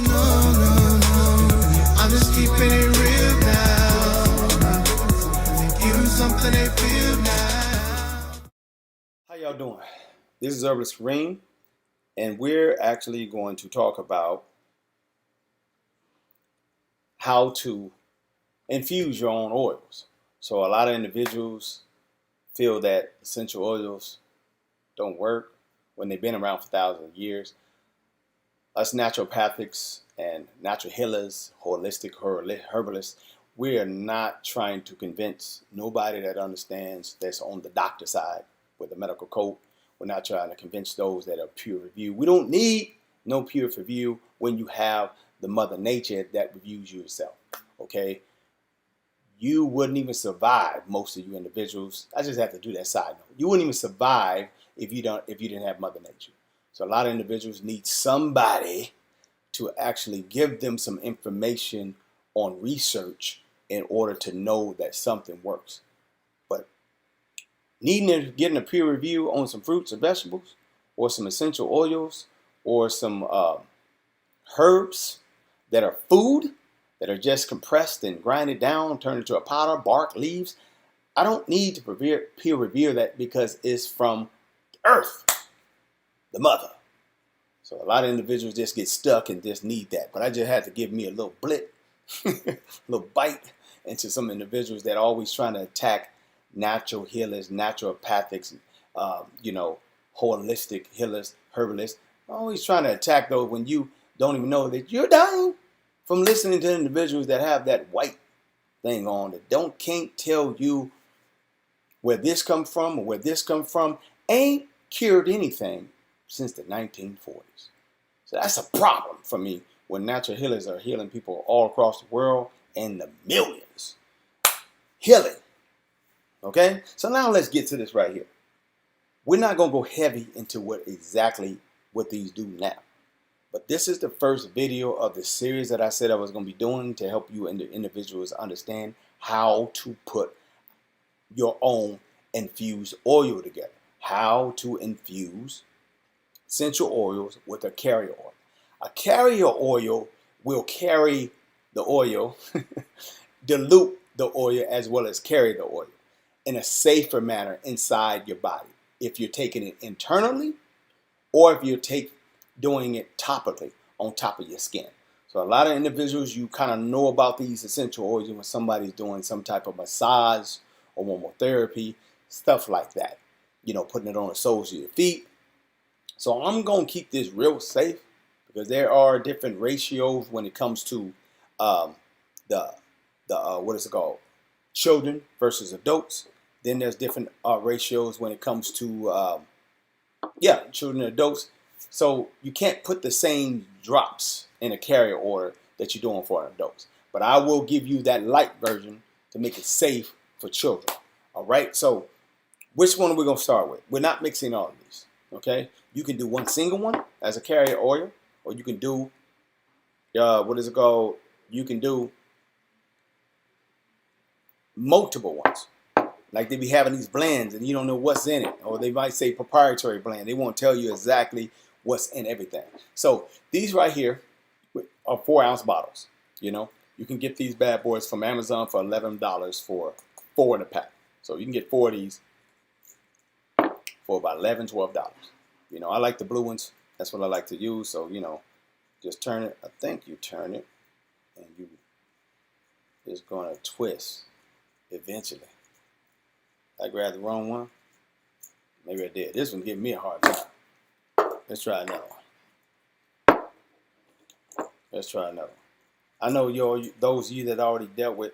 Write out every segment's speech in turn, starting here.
no, no. I'm just keeping it real now. Give them something they feel now. How y'all doing? This is Herbalist Kareem, and we're actually going to talk about how to infuse your own oils. So a lot of individuals feel that essential oils don't work when they've been around for thousands of years. Us naturopathics and natural healers, holistic herbalists, we are not trying to convince nobody that understands that's on the doctor side with the medical code. We're not trying to convince those that are peer review. We don't need no peer review when you have the mother nature that reviews you yourself. Okay? You wouldn't even survive, most of you individuals. I just have to do that side note. You wouldn't even survive if you didn't have mother nature. So a lot of individuals need somebody to actually give them some information on research in order to know that something works. But getting a peer review on some fruits and vegetables, or some essential oils, or some herbs that are food, that are just compressed and grinded down, turned into a powder, bark, leaves. I don't need to peer review that because it's from earth, the mother. So a lot of individuals just get stuck and just need that. But I just had to give me a little blip, a little bite into some individuals that are always trying to attack natural healers, naturopathics, holistic healers, herbalists. Always trying to attack those when you don't even know that you're dying from listening to individuals that have that white thing on, that can't tell you where this comes from or where this comes from, ain't cured anything since the 1940s. So that's a problem for me when natural healers are healing people all across the world and the millions. Healing. Okay? So now let's get to this right here. We're not going to go heavy into what these do now. But this is the first video of the series that I said I was going to be doing to help you individuals understand how to put your own infused oil together. How to infuse essential oils with a carrier oil. A carrier oil will carry the oil, dilute the oil as well as carry the oil in a safer manner inside your body. If you're taking it internally or if you're doing it topically on top of your skin. So a lot of individuals, you kind of know about these essential oils when somebody's doing some type of massage or aromatherapy, stuff like that. Putting it on the soles of your feet. So I'm going to keep this real safe because there are different ratios when it comes to what is it called? Children versus adults. Then there's different ratios when it comes to children and adults. So you can't put the same drops in a carrier order that you're doing for adults. But I will give you that light version to make it safe for children. All right. So which one are we going to start with? We're not mixing all of these. Okay. You can do one single one as a carrier oil, or you can do You can do multiple ones. Like they be having these blends and you don't know what's in it. Or they might say proprietary blend. They won't tell you exactly what's in everything. So these right here are 4-ounce bottles. You can get these bad boys from Amazon for $11 for 4 in a pack. So you can get 4 of these for about $11, $12. I like the blue ones. That's what I like to use. So, just turn it. I think you turn it and you just going to twist eventually. I grabbed the wrong one. Maybe I did. This one giving me a hard time. Let's try another one. Let's try another one. I know those of you that already dealt with,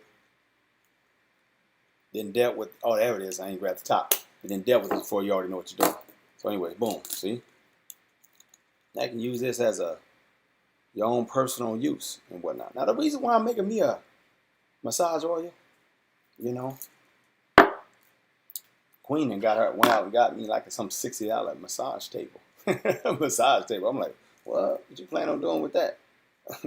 oh, there it is. I ain't grabbed the top. You didn't dealt with it before, you already know what you're doing. So anyway, boom. See? Now you can use this as your own personal use and whatnot. Now the reason why I'm making me a massage oil, Queen and went out and got me like some $60 massage table. Massage table. I'm like, what you plan on doing with that?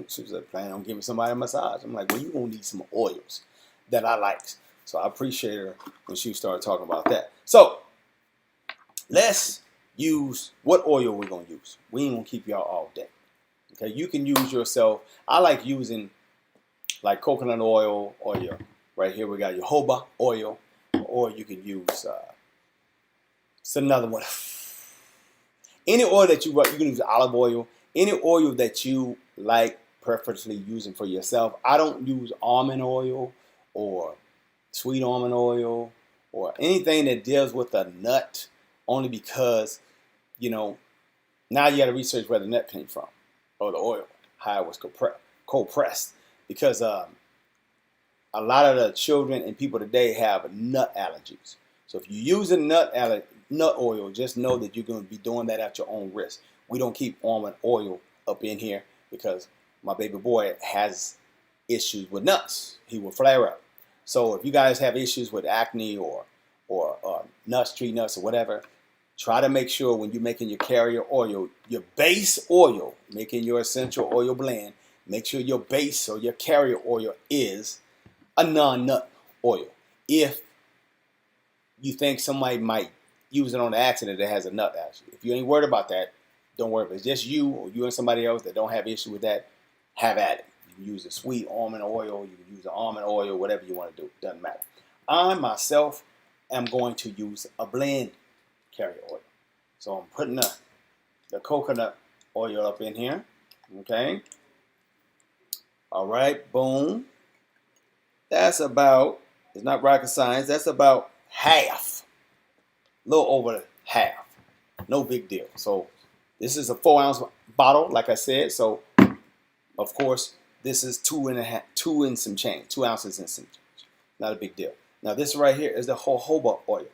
She was like, planning on giving somebody a massage. I'm like, well, you're going to need some oils that I like. So I appreciate her when she started talking about that. So let's use what oil we're going to use. We ain't going to keep y'all all day. Okay, you can use yourself. I like using like coconut oil or your, right here we got your jojoba oil, or you can use it's another one. Any oil that you can use olive oil, any oil that you like preferably using for yourself. I don't use almond oil or sweet almond oil or anything that deals with a nut, only because, you know, now you got to research where the nut came from or the oil, how it was cold pressed, because a lot of the children and people today have nut allergies. So if you use a nut oil, just know that you're going to be doing that at your own risk. We don't keep almond oil up in here because my baby boy has issues with nuts. He will flare up. So if you guys have issues with acne or nuts, tree nuts, or whatever, try to make sure when you're making your carrier oil, your base oil, making your essential oil blend, make sure your base or your carrier oil is a non-nut oil. If you think somebody might use it on the accident that has a nut allergy, if you ain't worried about that, don't worry. If it's just you or you and somebody else that don't have issue with that, have at it. You can use a sweet almond oil, you can use an almond oil, whatever you want to do, doesn't matter. I myself am going to use a blend carrier oil. So I'm putting the coconut oil up in here. Okay. All right, boom. That's about, it's not rocket science, that's about half. A little over half. No big deal. So this is a 4-ounce bottle, like I said. So of course, this is 2 and some change, 2 ounces and some change. Not a big deal. Now this right here is the jojoba oil.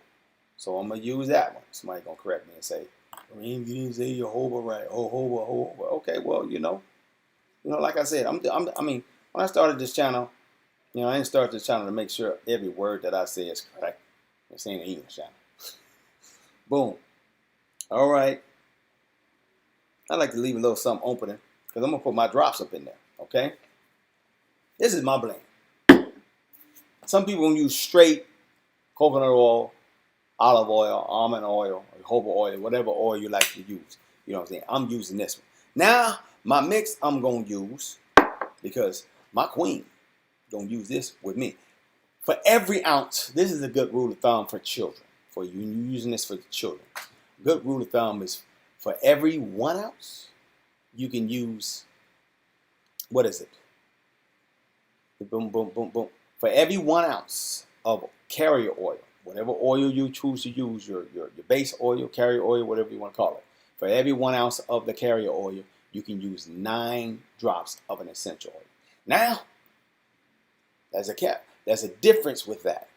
So I'm gonna use that one. Somebody gonna correct me and say, Kareem, you didn't say jojoba right. Jojoba. Okay, well, you know, like I said, I mean, when I started this channel, you know, I didn't start this channel to make sure every word that I say is correct. I'm saying the English channel. Boom. All right. I like to leave a little something opening because I'm gonna put my drops up in there. Okay. This is my blend. Some people use straight coconut oil, olive oil, almond oil, or jojoba oil, whatever oil you like to use. You know what I'm saying? I'm using this one. Now, my mix I'm going to use, because my queen going to use this with me. For every ounce, this is a good rule of thumb for children. For you using this for the children. Good rule of thumb is for every 1 ounce, you can use, what is it? Boom, boom, boom, boom. For every 1 ounce of carrier oil, whatever oil you choose to use, your base oil, carrier oil, whatever you want to call it. For every 1 ounce of the carrier oil, you can use 9 drops of an essential oil. Now, there's a cap. There's a difference with that.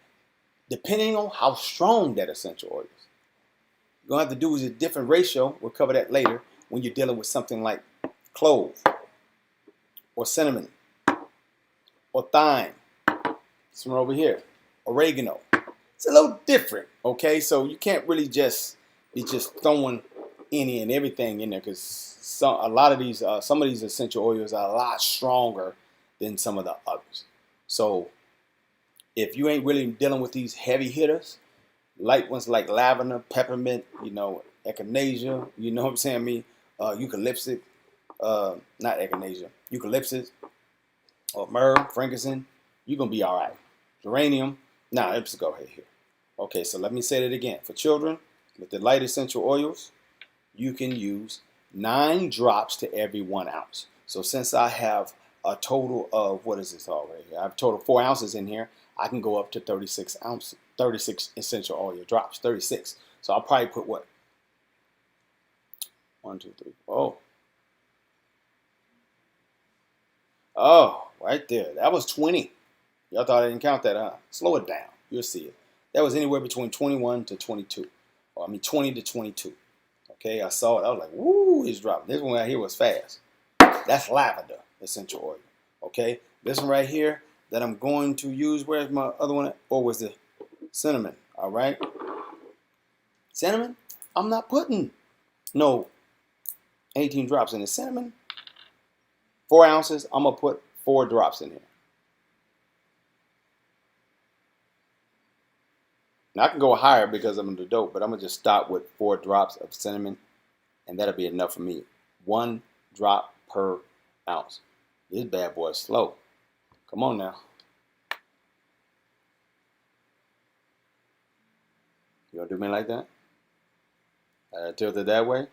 Depending on how strong that essential oil is. You're going to have to do is a different ratio. We'll cover that later when you're dealing with something like clove or cinnamon or thyme. This one over here, oregano. It's a little different, okay? So you can't really just be throwing any and everything in there, because some of these essential oils are a lot stronger than some of the others. So if you ain't really dealing with these heavy hitters, light ones like lavender, peppermint, you know, echinacea, you know what I'm saying? Eucalyptus, not echinacea, eucalyptus, or myrrh, frankincense, you're gonna be all right. Geranium, let's go ahead here. Okay, so let me say that again. For children, with the light essential oils, you can use 9 drops to every 1 ounce. So since I have a total of, what is this already? I have a total of 4 ounces in here. I can go up to 36 essential oil drops, 36. So I'll probably put what? 1, 2, 3, 4. Oh, right there. That was 20. Y'all thought I didn't count that, huh? Slow it down. You'll see it. That was anywhere between 21 to 22. 20 to 22. Okay, I saw it. I was like, woo, it's dropping. This one right here was fast. That's lavender essential oil. Okay, this one right here that I'm going to use, where's my other one? Or was it cinnamon? All right. Cinnamon, I'm not putting no 18 drops in the cinnamon. 4 ounces, I'm going to put 4 drops in here. Now I can go higher because I'm the dope, but I'm going to just start with 4 drops of cinnamon, and that'll be enough for me. 1 drop per ounce. This bad boy is slow. Come on now. You gonna do me like that? Tilt it that way.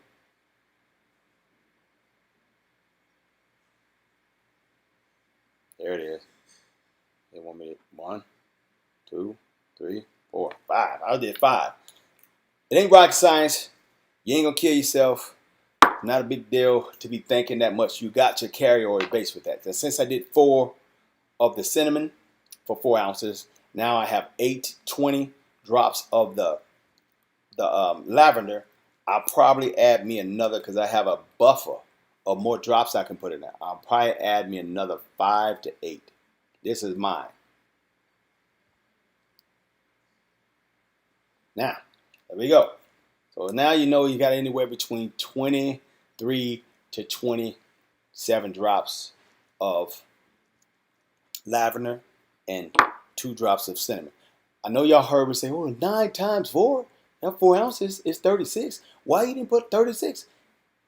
There it is. They want me to 1, 2, 3, 4, 5. I did 5. It ain't rocket science. You ain't gonna kill yourself. Not a big deal to be thinking that much. You got your carrier oil base with that. And since I did 4 of the cinnamon for 4 ounces, now I have 20 drops of the lavender. I'll probably add me another, because I have a buffer of more drops I can put in there. I'll probably add me another 5 to 8. This is mine. Now, there we go. So now you know you got anywhere between 23 to 27 drops of lavender and 2 drops of cinnamon. I know y'all heard me say, oh, 9 times 4, that 4 ounces is 36. Why you didn't put 36?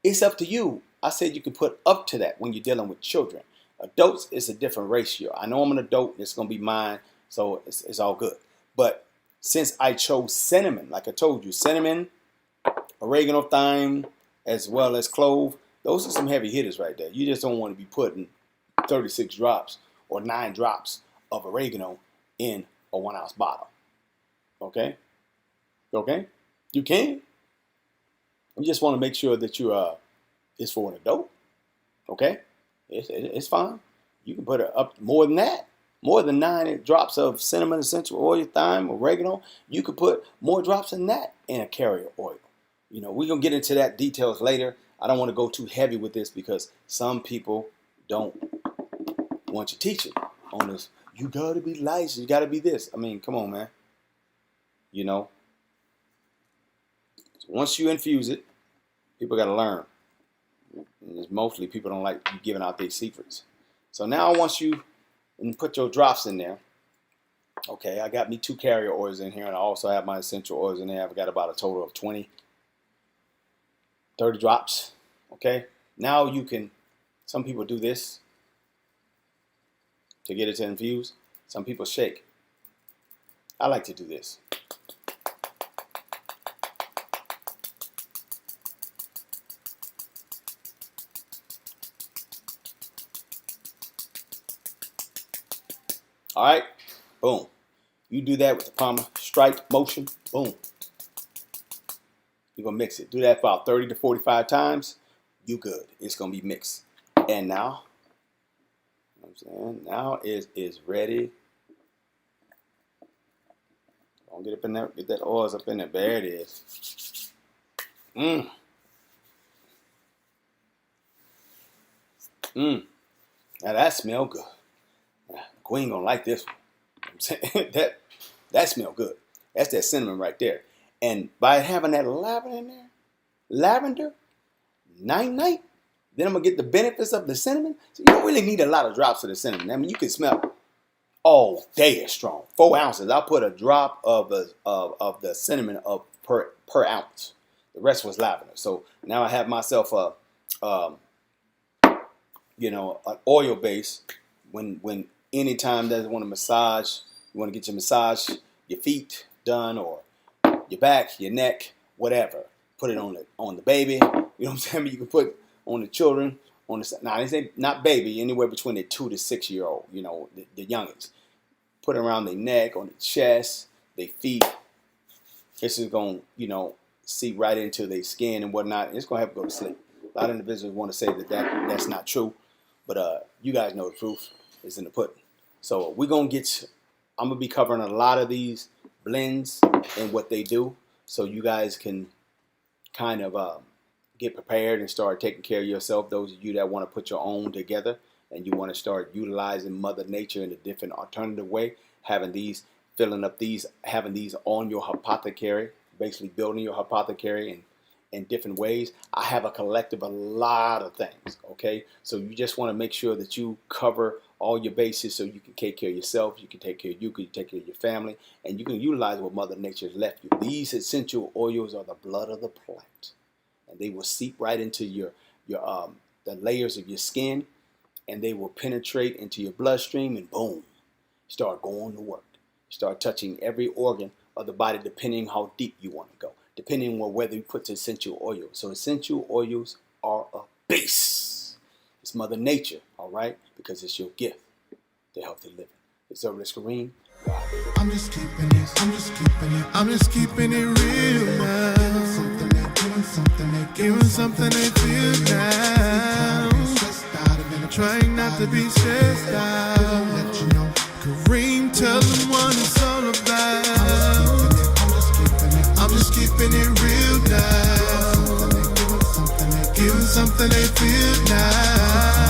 It's up to you. I said you can put up to that when you're dealing with children. Adults is a different ratio. I know I'm an adult. It's going to be mine, so it's all good. But since I chose cinnamon, like I told you, cinnamon, oregano, thyme, as well as clove, those are some heavy hitters right there. You just don't want to be putting 36 drops or 9 drops of oregano in a 1 ounce bottle. Okay? Okay? You can. You just want to make sure that it's for an adult. Okay? It's fine. You can put it up more than that. More than 9 drops of cinnamon, essential oil, thyme, oregano. You could put more drops than that in a carrier oil. You know, we're going to get into that details later. I don't want to go too heavy with this because some people don't want you teaching on this. You got to be licensed. You got to be this. I mean, come on, man. You know. So once you infuse it, people got to learn. And mostly people don't like you giving out their secrets. So now once you put your drops in there, okay, I got me 2 carrier oils in here, and I also have my essential oils in there. I've got about a total of 20, 30 drops. Okay, now you can, some people do this to get it to infuse. Some people shake. I like to do this. All right, boom. You do that with the palm strike motion, boom. You're gonna mix it. Do that about 30 to 45 times. You good. It's gonna be mixed. And now, you know what I'm saying? Now is ready. Don't get up in there. Get that oils up in there. There it is. Now that smell good. Queen gonna like this one. I'm saying that smell good. That's that cinnamon right there. And by having that lavender in there, night, then I'm gonna get the benefits of the cinnamon. So you don't really need a lot of drops of the cinnamon. I mean, you can smell all day it's strong. 4 ounces. I'll put a drop of the cinnamon of per ounce. The rest was lavender. So now I have myself an oil base. When anytime that you want to massage, you want to get your massage, your feet done, or your back, your neck, whatever. Put it on the baby. You know what I'm saying? You can put on the children. Now this ain't not baby, anywhere between the 2 to 6 year old. You know, the youngest. Put it around their neck, on their chest, their feet. This is gonna, seep right into their skin and whatnot. It's gonna help go to sleep. A lot of individuals want to say that's not true, but you guys know the truth is in the pudding. So I'm gonna be covering a lot of these blends and what they do, so you guys can kind of get prepared and start taking care of yourself. Those of you that want to put your own together and you want to start utilizing Mother Nature in a different alternative way, having these on your apothecary, basically building your apothecary in different ways. I have a collective, a lot of things, okay? So you just want to make sure that you cover all your bases so you can take care of yourself, you can take care of you can take care of your family, and you can utilize what Mother Nature has left you. These essential oils are the blood of the plant, and they will seep right into your the layers of your skin, and they will penetrate into your bloodstream, and boom, start going to work. Start touching every organ of the body, depending how deep you want to go, depending on whether you put the essential oils. So essential oils are a base. It's Mother Nature, all right, because it's your gift to healthy living. It's over to Kareem. I'm just keeping it real now. Giving something they feel now. Trying not to be stressed out. Kareem, tell them what it's all about. I'm just keeping it real now. Giving something they feel now.